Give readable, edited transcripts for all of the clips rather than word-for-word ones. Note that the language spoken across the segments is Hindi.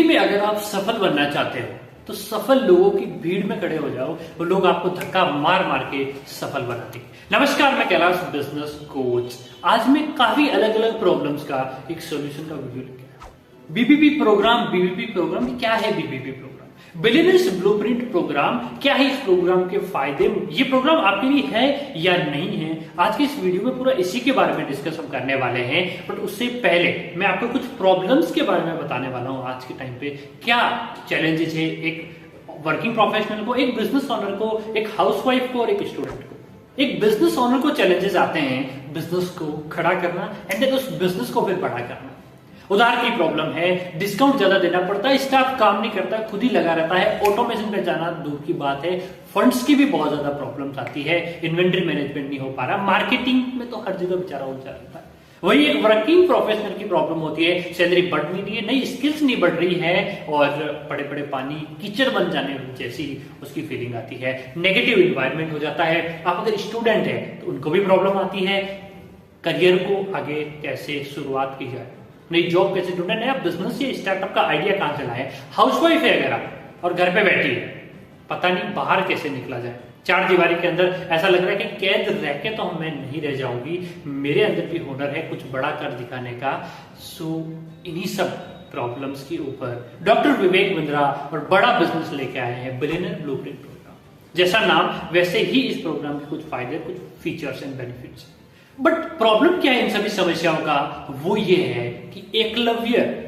में अगर आप सफल बनना चाहते हो तो सफल लोगों की भीड़ में खड़े हो जाओ, वो लोग आपको धक्का मार मार के सफल बनाते हैं। नमस्कार, मैं कैलाश बिजनेस कोच। आज मैं काफी अलग अलग प्रॉब्लम्स का एक सॉल्यूशन का वीडियो लेके आया। बीबीपी प्रोग्राम क्या है? BBP programme billionaires blueprint programme क्या है? इस प्रोग्राम के फायदे, ये प्रोग्राम आपके लिए है या नहीं है, आज की इस वीडियो में पूरा इसी के बारे में डिस्कस हम करने वाले हैं। बट उससे पहले मैं आपको कुछ प्रॉब्लम्स के बारे में बताने वाला हूं। आज के टाइम पे क्या चैलेंजेस है एक वर्किंग प्रोफेशनल को, एक बिजनेस ऑनर को, एक हाउसवाइफ को और एक स्टूडेंट को। एक बिजनेस ऑनर को चैलेंजेस आते हैं बिजनेस को खड़ा करना एंड देन उस बिजनेस को फिर बड़ा करना। उधार की प्रॉब्लम है, डिस्काउंट ज्यादा देना पड़ता है, स्टाफ काम नहीं करता, खुद ही लगा रहता है, ऑटोमेशन पे जाना दूर की बात है, फंड्स की भी बहुत ज्यादा प्रॉब्लम्स आती है, इन्वेंट्री मैनेजमेंट नहीं हो पा रहा, मार्केटिंग में तो हर जगह बेचारा उलझा रहता है। वही एक वर्किंग प्रोफेशनल की प्रॉब्लम होती है, सैलरी बढ़ नहीं रही है, नई स्किल्स नहीं बढ़ रही है और बड़े बड़े पानी कीचड़ बन जाने जैसी उसकी फीलिंग आती है। नेगेटिव इन्वायरमेंट हो जाता है। आप अगर स्टूडेंट है तो उनको भी प्रॉब्लम आती है, करियर को आगे कैसे शुरुआत की जाए, नई जॉब कैसे ढूंढे, नया बिजनेस या स्टार्टअप का आइडिया कहां से लाए। हाउसवाइफ है अगर आप और घर पे बैठी है, पता नहीं बाहर कैसे निकला जाए। चार दीवारी के अंदर ऐसा लग रहा है कि कैद रह के तो मैं नहीं रह जाऊंगी, मेरे अंदर भी हुनर है कुछ बड़ा कर दिखाने का। सो इन्हीं सब प्रॉब्लम्स के ऊपर डॉक्टर विवेक बिंद्रा और बड़ा बिजनेस लेके आए हैं बिलियनर ब्लूप्रिंट प्रोग्राम। जैसा नाम वैसे ही इस प्रोग्राम के कुछ फायदे, कुछ features and benefits. But problem क्या है इन सभी समस्याओं का? वो ये है कि एकलव्य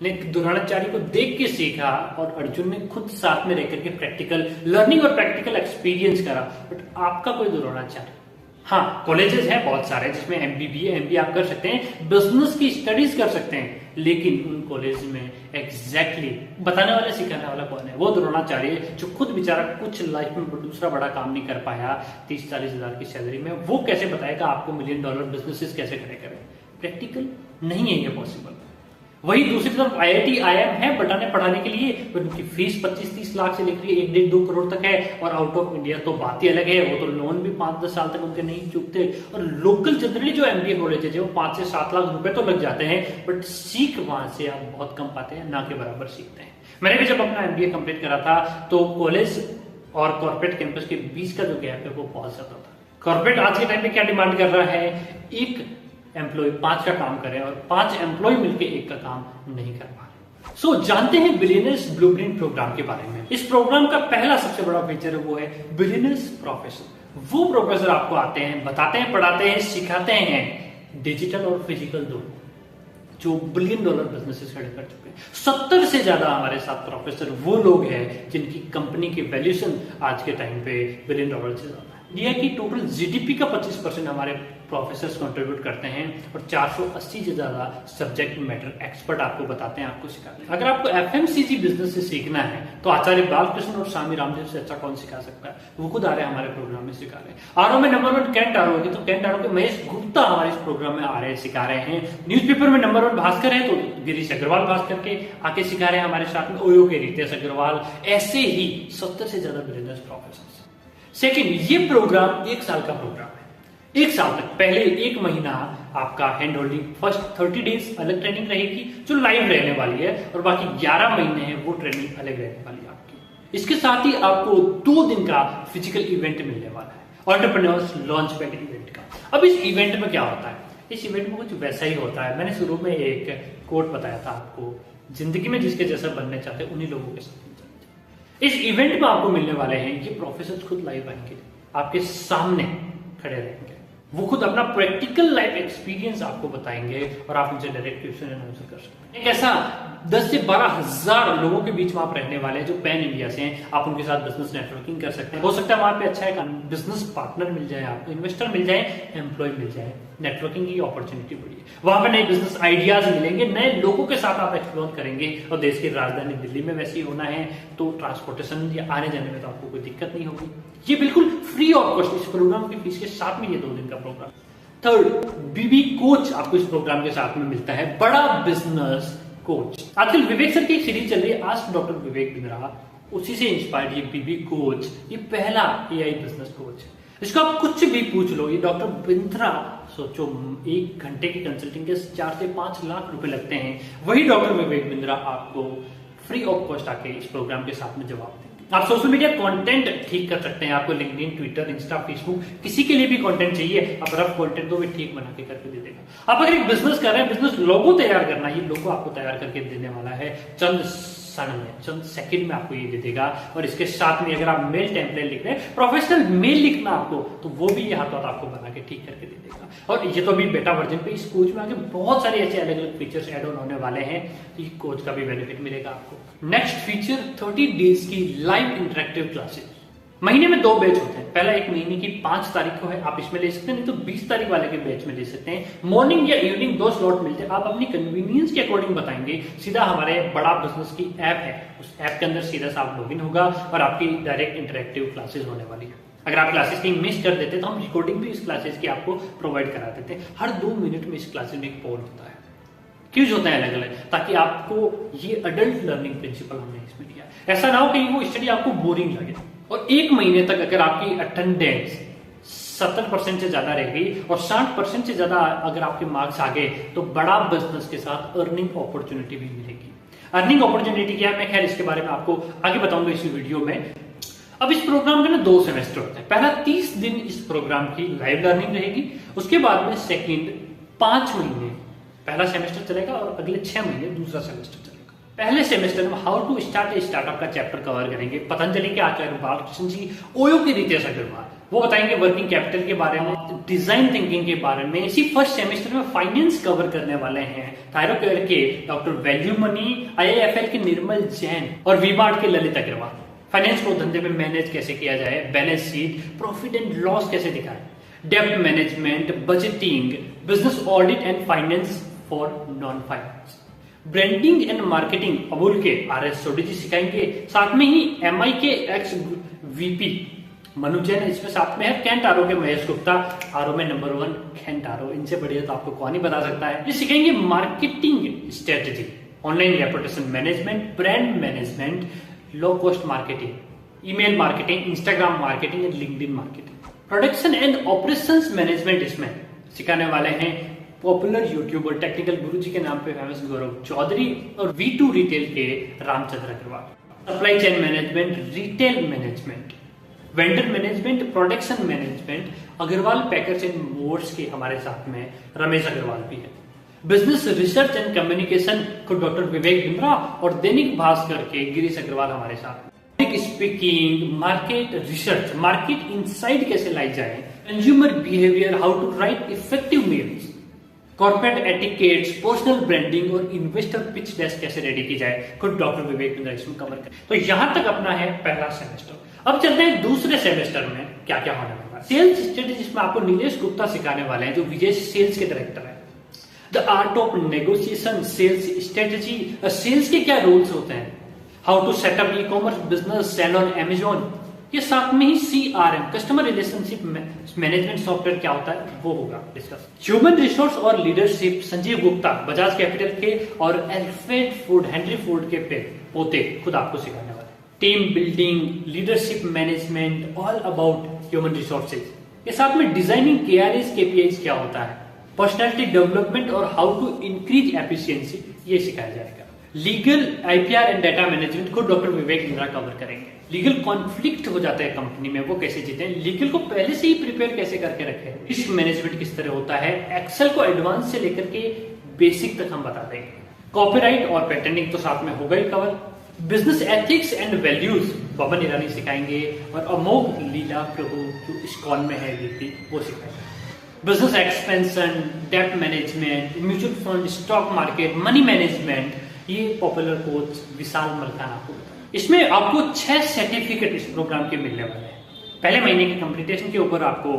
ने द्रोणाचार्य को देख के सीखा और अर्जुन ने खुद साथ में रहकर के प्रैक्टिकल लर्निंग और प्रैक्टिकल एक्सपीरियंस करा। बट आपका कोई द्रोणाचार्य? हाँ, कॉलेजेस हैं बहुत सारे जिसमें एमबीए आप कर सकते हैं, बिजनेस की स्टडीज कर सकते हैं, लेकिन उन कॉलेज में एग्जैक्टली बताने वाला सिखाने वाला कौन है? वो द्रोणाचार्य जो खुद बेचारा कुछ लाइफ में दूसरा बड़ा काम नहीं कर पाया 30-40 हजार की सैलरी में, वो कैसे बताएगा आपको $1 मिलियन बिजनेसेस कैसे खड़े करें? प्रैक्टिकल नहीं है ये पॉसिबल। वही दूसरी तरफ IIT IIM है बताने पढ़ाने के लिए, पर उनकी फीस 25-30 लाख से लेकर 1-1.5-2 करोड़ तक है और आउट ऑफ इंडिया तो बात ही अलग है। वो तो लोन भी 5-10 साल तक उनके नहीं चुकते और लोकल जनरली जो MBA कॉलेज है वो 5 से 7 लाख रुपए तो लग जाते हैं, बट सीख वहां से आप बहुत कम पाते हैं, ना के बराबर सीखते हैं। मैंने भी जब अपना MBA कंप्लीट करा था तो कॉलेज और कॉर्पोरेट कैंपस के बीच का जो गैप है वो बहुत ज्यादा था। कॉर्पोरेट आज के टाइम पे क्या डिमांड कर रहा है? एक एम्प्लॉय 5 का काम करे और 5 एम्प्लॉय मिलकर 1 का काम नहीं कर पा रहे। सो जानते हैं बिलियनर्स ब्लूप्रिंट प्रोग्राम के बारे में। इस प्रोग्राम का पहला सबसे बड़ा फीचर वो है बिलियनर्स प्रोफेसर। वो प्रोफेसर आपको आते हैं, बताते हैं, पढ़ाते हैं, सिखाते हैं डिजिटल और फिजिकल दोनों, जो $1 बिलियन बिजनेसेस खड़े कर चुके हैं। 70 से ज्यादा हमारे साथ प्रोफेसर वो लोग हैं जिनकी कंपनी की वैल्यूएशन आज के टाइम पे $1 बिलियन से ज्यादा है। इंडिया की टोटल जीडीपी का 25% हमारे प्रोफेसर्स कंट्रीब्यूट करते हैं और 480 से ज्यादा सब्जेक्ट मैटर एक्सपर्ट आपको बताते हैं, आपको सिखाते हैं। अगर आपको FMCG बिजनेस से सीखना है तो आचार्य बालकृष्ण और स्वामी रामदेव से अच्छा कौन सिखा सकता है? वो खुद आ रहे हैं हमारे प्रोग्राम में सिखा रहे हैं। आरओ में नंबर 1 कैंट आरओ होगी तो कैंट आरओ के महेश गुप्ता हमारे इस प्रोग्राम में आ रहे हैं, सिखा रहे हैं। न्यूज़पेपर में नंबर 1 भास्कर है तो गिरीश अग्रवाल भास्कर के आके सिखा रहे हैं हमारे साथ में। ओयो के रितेश अग्रवाल, ऐसे ही 70 से ज्यादा बिलियनर्स प्रोफेसर। सेकेंड, ये प्रोग्राम 1 साल का प्रोग्राम है। 1 साल तक पहले 1 महीना आपका हैंड होल्डिंग, फर्स्ट 30 डेज अलग ट्रेनिंग रहेगी जो लाइव रहने वाली है और बाकी 11 महीने है वो ट्रेनिंग अलग रहने वाली है आपकी। इसके साथ ही आपको 2 दिन का फिजिकल इवेंट मिलने वाला है, एंटरप्रेन्योर्स लॉन्च पैड इवेंट का। अब इस इवेंट में क्या होता है? इस इवेंट में कुछ वैसा ही होता है। मैंने शुरू में एक कोट बताया था आपको, जिंदगी में जिसके जैसा बनने चाहते उन्हीं लोगों के साथ। इस इवेंट में आपको मिलने वाले हैं ये प्रोफेसर खुद लाइव आएंगे, आपके सामने खड़े रहेंगे, वो खुद अपना प्रैक्टिकल लाइफ एक्सपीरियंस आपको बताएंगे और आप उनसे डायरेक्ट क्वेश्चन एंड आंसर कर सकते हैं। एक ऐसा 10 से 12 हजार लोगों के बीच में आप रहने वाले हैं जो पैन इंडिया से हैं। आप उनके साथ बिजनेस नेटवर्किंग कर सकते हैं। हो सकता है वहां पे अच्छा एक बिजनेस पार्टनर मिल जाए, आपको इन्वेस्टर मिल जाए, एम्प्लॉय मिल जाए, नेटवर्किंग की अपॉर्चुनिटी बढ़ी है। वहां पे नए बिजनेस आइडियाज मिलेंगे, नए लोगों के साथ आप एक्सप्लोर करेंगे। और देश की राजधानी दिल्ली में वैसे ही होना है तो ट्रांसपोर्टेशन या आने जाने में तो आपको कोई दिक्कत नहीं होगी। ये बिल्कुल फ्री ऑफ कॉस्ट, इस प्रोग्राम की फीस के साथ में ये 2 दिन का प्रोग्राम। थर्ड, बीबी कोच आपको इस प्रोग्राम के साथ में मिलता है, बड़ा बिजनेस कोच। आजकल विवेक सर की एक सीरीज चल रही है आस्क डॉक्टर विवेक बिंद्रा, उसी से इंस्पायर्ड ये बीबी कोच, ये पहला AI बिजनेस कोच है। इसको आप कुछ भी पूछ लो, ये डॉक्टर बिंद्रा, सोचो 1 घंटे की कंसल्टिंग के 4 से 5 लाख रुपए लगते हैं, वही डॉक्टर विवेक बिंद्रा आपको फ्री ऑफ कॉस्ट आके इस प्रोग्राम के साथ में जवाब देंगे। आप सोशल मीडिया कंटेंट ठीक कर सकते हैं। आपको लिंक्डइन, ट्विटर, इंस्टा, फेसबुक किसी के लिए भी कंटेंट चाहिए, आप रफ कंटेंट तो भी ठीक बना के करके दे देगा। आप अगर एक बिजनेस कर रहे हैं, बिजनेस लोगो तैयार करना, ये लोगो आपको तैयार करके देने वाला है चंद क्षण में, चंद सेकंड में आपको ये दे देगा। और इसके साथ में अगर आप मेल टेम्पलेट लिख रहे हैं, प्रोफेशनल मेल लिखना आपको, तो वो भी ये हाथों हाथ आपको बना के ठीक करके दे देगा। और ये तो अभी बेटा वर्जन पे, इस कोच में आगे बहुत सारे ऐसे अलग अलग फीचर्स ऐड ऑन होने वाले हैं, तो ये कोच का भी बेनिफिट मिलेगा आपको। नेक्स्ट फीचर 30 डेज की लाइव इंटरेक्टिव क्लासेस। महीने में 2 बैच होते हैं। पहला एक महीने की 5 तारीख को है, आप इसमें ले सकते हैं, नहीं तो 20 तारीख वाले के बैच में ले सकते हैं। मॉर्निंग या इवनिंग 2 स्लॉट मिलते हैं। आप अपनी कन्वीनियंस के अकॉर्डिंग बताएंगे। सीधा हमारे बड़ा बिजनेस की ऐप है, उस ऐप के अंदर सीधा सा आप लॉगिन होगा और आपकी डायरेक्ट इंटरेक्टिव क्लासेस होने वाली है। अगर आप क्लासेस कहीं मिस कर देते तो हम रिकॉर्डिंग भी इस क्लासेस की आपको प्रोवाइड करा देते हैं। हर 2 मिनट में इस क्लासेस में एक पोल होता है, क्यूज होते हैं अलग अलग, ताकि आपको ये अडल्ट लर्निंग प्रिंसिपल हमने इसमें दिया। ऐसा ना हो कहीं वो स्टडी आपको बोरिंग लगे। और 1 महीने तक अगर आपकी अटेंडेंस 70% से ज्यादा रहेगी और 60% से ज्यादा अगर आपके मार्क्स आ गए, तो बड़ा बिजनेस के साथ अर्निंग अपॉर्चुनिटी भी मिलेगी। अर्निंग अपॉर्चुनिटी क्या है, मैं खैर इसके बारे में आपको आगे बताऊंगा इस वीडियो में। अब इस प्रोग्राम के ना 2 सेमेस्टर होते हैं। पहला 30 दिन इस प्रोग्राम की लाइव लर्निंग रहेगी, उसके बाद में सेकंड 5 महीने पहला सेमेस्टर चलेगा और अगले 6 महीने दूसरा सेमेस्टर चलेगा। पहले सेमेस्टर में how to start a startup का चैप्टर कवर करेंगे। पतंजलि के आचार्य बालकृष्ण जी, ओयो के रितेश अग्रवाल, वो बताएंगे वर्किंग कैपिटल के बारे में, डिजाइन थिंकिंग के बारे में। इसी फर्स्ट सेमेस्टर में फाइनेंस कवर करने वाले हैं थायरोकेयर के डॉक्टर वैल्यू मनी, IIFL के निर्मल जैन और वी-मार्ट के ललित अग्रवाल। फाइनेंस को धंधे में मैनेज कैसे किया जाए, balance sheet, profit and loss कैसे दिखाएं, डेब्ट management, budgeting, business audit and finance for non finance, branding and marketing Amul के RS सोडी जी सिखाएंगे। साथ में ही MI के एक्स VP मनु जैन इसमें साथ में है, कैंट आरो के महेश गुप्ता, आरो में नंबर 1 कैंट आरो, इनसे बढ़िया तो आपको कौन ही बता सकता है। ये सिखाएंगे marketing strategy, online reputation management, brand management, low cost marketing, email marketing, Instagram marketing and LinkedIn marketing, production and operations management इसमें सिखाने वाले हैं पॉपुलर यूट्यूबर टेक्निकल गुरुजी के नाम पे फेमस गौरव चौधरी और V2 रिटेल के Ramchandra Agarwal. Supply chain management, retail management, vendor management, production management, Agarwal packers and movers के हमारे साथ में रमेश अग्रवाल भी है। बिजनेस रिसर्च एंड कम्युनिकेशन को डॉक्टर विवेक बिंद्रा और दैनिक भास्कर के गिरीश अग्रवाल हमारे साथ। Speaking, market research, market insight कैसे लाई जाए, consumer behaviour, how to write effective mails, corporate etiquettes, personal branding और इन्वेस्टर पिच डेस्क कैसे रेडी की जाए, खुद डॉक्टर विवेक बिंद्रा इसमें कवर कर। तो यहां तक अपना है पहला सेमेस्टर। अब चलते हैं दूसरे सेमेस्टर में क्या क्या होने वाला है। सेल्स स्ट्रेटेजी में आपको नीलेश गुप्ता सिखाने वाले हैं, जो विजय सेल्स के डायरेक्टर है। The art of negotiation, sales strategy, sales के क्या रूल्स होते हैं, how to setup e commerce business, sale on Amazon, ये साथ में ही CRM, customer relationship management software क्या होता है वो होगा डिस्कस। ह्यूमन रिसोर्स और लीडरशिप, संजीव गुप्ता बजाज कैपिटल के और अल्फ्रेड फूड, हेनरी फूड के पोते खुद आपको सिखाने वाले। Team building, leadership management, all about human resources. ये साथ में डिजाइनिंग KRAs KPIs क्या होता है, पर्सनैलिटी डेवलपमेंट और हाउ टू इंक्रीज एफिशिएंसी ये सिखाया जाएगा। Legal, IPR and data management को डॉक्टर विवेक बिंद्रा कवर करेंगे। लीगल कॉन्फ्लिक्ट हो जाता है कंपनी में, वो कैसे जीते, लीगल को पहले से ही प्रिपेयर कैसे करके रखे, रिस्क मैनेजमेंट किस तरह होता है, एक्सेल को एडवांस से लेकर के बेसिक तक हम बता देंगे। कॉपीराइट और पेटेंटिंग तो साथ में होगा ही cover. Business ethics and values Baban Irani सिखाएंगे और अमोघ लीला प्रभु जो इस्कॉन में है व्यक्ति वो सिखाएंगे। बिजनेस एक्सपेंशन, डेब्ट management, mutual fund, stock market, money management, ये पॉपुलर कोच विशाल मलकान आपको बताएंगे। इसमें आपको 6 सर्टिफिकेट इस प्रोग्राम के मिलने वाले हैं। पहले महीने के कंप्लीटेशन के ऊपर आपको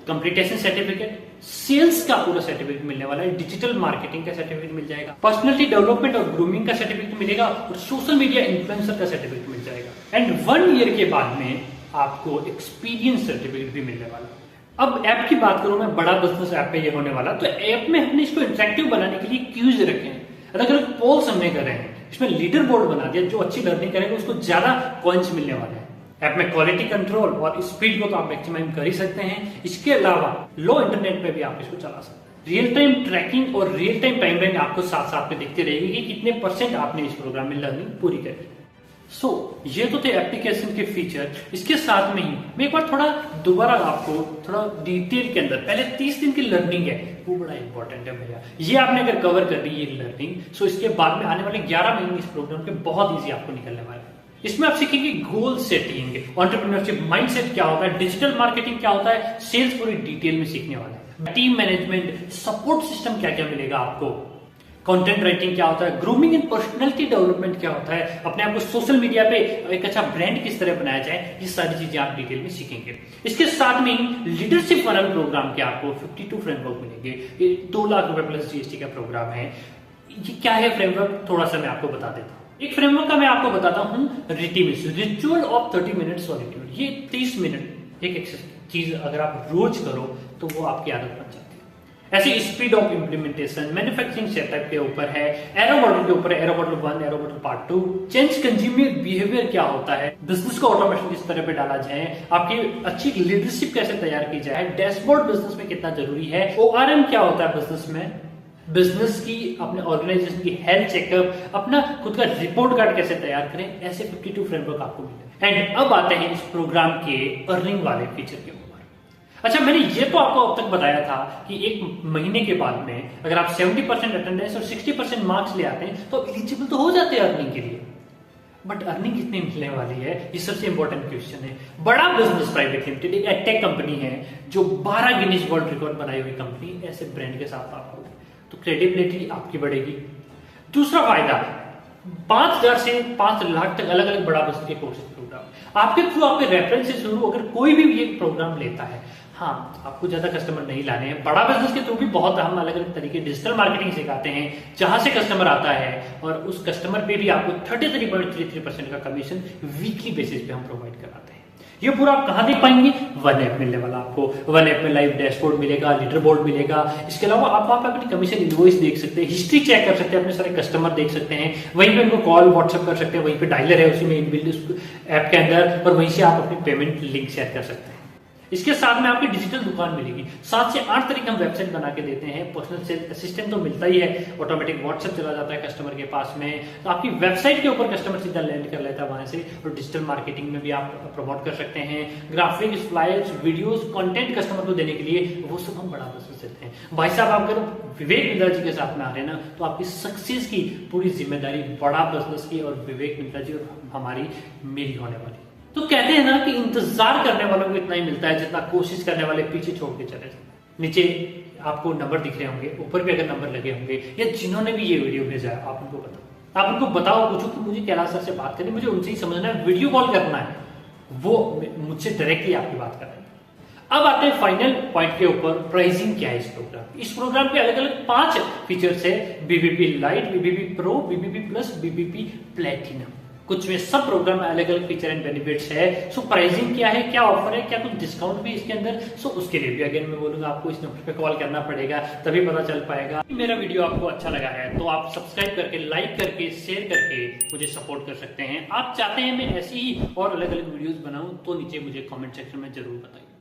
कंप्लीटेशन सर्टिफिकेट, सेल्स का पूरा सर्टिफिकेट मिलने वाला है, डिजिटल मार्केटिंग का सर्टिफिकेट मिल जाएगा, पर्सनैलिटी डेवलपमेंट और ग्रूमिंग का सर्टिफिकेट मिलेगा और सोशल मीडिया इन्फ्लुएंसर का सर्टिफिकेट मिल जाएगा। एंड 1 ईयर के बाद में आपको एक्सपीरियंस सर्टिफिकेट भी मिलने वाला है। अब ऐप की बात करूं मैं, बड़ा बिजनेस ऐप पे ये होने वाला, तो ऐप में हमने इसको इंटरेक्टिव बनाने के लिए क्यूज रखे हैं, अलग अलग पोल्स हमने करे हैं, इसमें लीडर बोर्ड बना दिया, जो अच्छी लर्निंग करेगा उसको ज्यादा कॉइन्स मिलने वाले हैं। ऐप में क्वालिटी कंट्रोल और स्पीड को तो आप मैक्सिमाइज कर ही सकते हैं। इसके अलावा लो इंटरनेट पे भी आप इसको चला सकते हैं। रियल टाइम ट्रैकिंग और रियल टाइम टाइमलाइन आपको साथ साथ में दिखती रहेगी कि कितने परसेंट आपने इस प्रोग्राम में लर्निंग पूरी करी। ये तो थे एप्लीकेशन के फीचर। इसके साथ में ही मैं एक बार थोड़ा दोबारा आपको थोड़ा डिटेल के अंदर, पहले 30 दिन की लर्निंग है वो बड़ा इंपॉर्टेंट है भैया। ये आपने अगर कवर कर दी ये लर्निंग, इसके बाद में आने वाले 11 महीने इस प्रोग्राम के बहुत ईजी आपको निकलने वाले हैं। इसमें आप सीखेंगे गोल सेटिंग, एंटरप्रेन्योरशिप माइंडसेट क्या होता है, डिजिटल मार्केटिंग क्या होता है, सेल्स पूरी डिटेल में सीखने वाले हैं, टीम मैनेजमेंट, सपोर्ट सिस्टम क्या क्या मिलेगा आपको, कंटेंट राइटिंग क्या होता है, ग्रूमिंग एंड पर्सनालिटी डेवलपमेंट क्या होता है, अपने आप को सोशल मीडिया पे एक अच्छा ब्रांड किस तरह बनाया जाए, ये सारी चीजें आप डिटेल में सीखेंगे। इसके साथ में लीडरशिप फनल प्रोग्राम के आपको 52 फ्रेमवर्क मिलेंगे। ये 2 लाख रुपए प्लस जीएसटी का प्रोग्राम है। ये क्या है फ्रेमवर्क, थोड़ा सा मैं आपको बता देता हूँ। एक फ्रेमवर्क का मैं आपको बताता हूँ, रिचुअल ऑफ 30 मिनट सॉलिट्यूड। ये 30 मिनट एक चीज अगर आप रोज करो तो वो आपकी आदत बन जाती है। ऐसे speed of implementation, manufacturing setup के ऊपर है, एरो मॉडल के ऊपर है, arrow model 1, arrow model part 2, change consumer behaviour क्या होता है, बिजनेस को ऑटोमेशन किस तरह पे डाला जाए, आपकी अच्छी लीडरशिप कैसे तैयार की जाए, डैशबोर्ड बिजनेस में कितना जरूरी है, ओआरएम क्या होता है बिजनेस में, बिजनेस की अपने ऑर्गेनाइजेशन की हेल्थ चेकअप, अपना खुद का रिपोर्ट कार्ड कैसे तैयार करें, ऐसे 52 फ्रेमवर्क आपको मिले। एंड अब आते हैं इस प्रोग्राम के अर्निंग वाले फीचर के ऊपर। अच्छा, मैंने ये तो आपको अब तक बताया था कि एक महीने के बाद में अगर आप 70% अटेंडेंस और 60% मार्क्स ले आते हैं तो एलिजिबल तो हो जाते हैं अर्निंग के लिए। बट अर्निंग कितनी मिलने वाली है, ये सबसे इंपॉर्टेंट क्वेश्चन है। बड़ा बिजनेस प्राइवेट लिमिटेड एक एडटेक कंपनी है जो 12 गिनीज वर्ल्ड रिकॉर्ड बनाई हुई कंपनी, ऐसे ब्रांड के साथ आप हो तो क्रेडिबिलिटी आपकी बढ़ेगी। दूसरा फायदा, 5,000 से 5 लाख तक अलग अलग बड़ा बिजनेस के कोर्सेज प्रोग्राम आपके थ्रू, आपके रेफरेंस से शुरू अगर कोई भी ये प्रोग्राम लेता है, हाँ आपको ज्यादा कस्टमर नहीं लाने हैं, बड़ा बिजनेस के थ्रू भी बहुत हम अलग अलग तरीके डिजिटल मार्केटिंग सिखाते हैं जहां से कस्टमर आता है और उस कस्टमर पे भी आपको 33.33% का कमीशन वीकली बेसिस पे हम प्रोवाइड कराते हैं। ये पूरा आप कहां देख पाएंगे, वन ऐप मिलने वाला आपको। वन ऐप में लाइव डैशबोर्ड मिलेगा, लीडर बोर्ड मिलेगा। इसके अलावा आप वहां पर अपनी कमीशन इनवॉइस देख सकते हैं, हिस्ट्री चेक कर सकते हैं, अपने सारे कस्टमर देख सकते हैं, वहीं पे उनको कॉल व्हाट्सएप कर सकते हैं, वहीं पे डायलर है उसी में इनबिल्ट ऐप के अंदर, और वहीं से आप अपनी पेमेंट लिंक शेयर कर सकते हैं। इसके साथ में आपकी डिजिटल दुकान मिलेगी। 7 से 8 तरीके हम वेबसाइट बना के देते हैं। पर्सनल सेल्स असिस्टेंट तो मिलता ही है, ऑटोमेटिक व्हाट्सएप चला जाता है कस्टमर के पास में, तो आपकी वेबसाइट के ऊपर कस्टमर सीधा लैंड कर लेता है वहां से। और डिजिटल मार्केटिंग में भी आप प्रमोट कर सकते हैं, graphics, flyers, videos, content customer को देने के लिए, वो सब हम बड़ा बिजनेस देते हैं। भाई साहब, आप अगर विवेक मिश्रा जी के साथ में आ रहे हैं ना, तो आपकी सक्सेस की पूरी जिम्मेदारी बड़ा बिजनेस की और विवेक मिश्रा जी और हमारी मेरी होने वाली। तो कहते हैं ना कि इंतजार करने वालों को इतना ही मिलता है जितना कोशिश करने वाले पीछे छोड़ के चले जाते हैं। नीचे आपको नंबर दिख रहे होंगे, ऊपर भी अगर नंबर लगे होंगे, या जिन्होंने भी ये वीडियो भेजा है आप उनको बताओ, आप उनको बताओ, पूछो कि मुझे कैलाश सर से बात करनी, मुझे उनसे ही समझना है, वीडियो कॉल करना है, वो मुझसे डायरेक्टली आपकी बात कर रहे हैं। अब आते हैं फाइनल पॉइंट के ऊपर, प्राइसिंग क्या है इस प्रोग्राम। इस प्रोग्राम के अलग अलग 5 फीचर्स है, BBP light, BBP pro, BBP plus, BBP platinum. कुछ में सब प्रोग्राम में अलग अलग फीचर एंड बेनिफिट्स है। सो प्राइसिंग क्या है, क्या ऑफर है, क्या कुछ डिस्काउंट भी इसके अंदर, सो उसके लिए भी अगेन मैं बोलूंगा आपको इस नंबर पे कॉल करना पड़ेगा, तभी पता चल पाएगा। मेरा वीडियो आपको अच्छा लगा है तो आप सब्सक्राइब करके, लाइक करके, शेयर करके मुझे सपोर्ट कर सकते हैं। आप चाहते हैं मैं ऐसी ही और अलग अलग वीडियोस बनाऊं तो नीचे मुझे कमेंट सेक्शन में जरूर बताइए।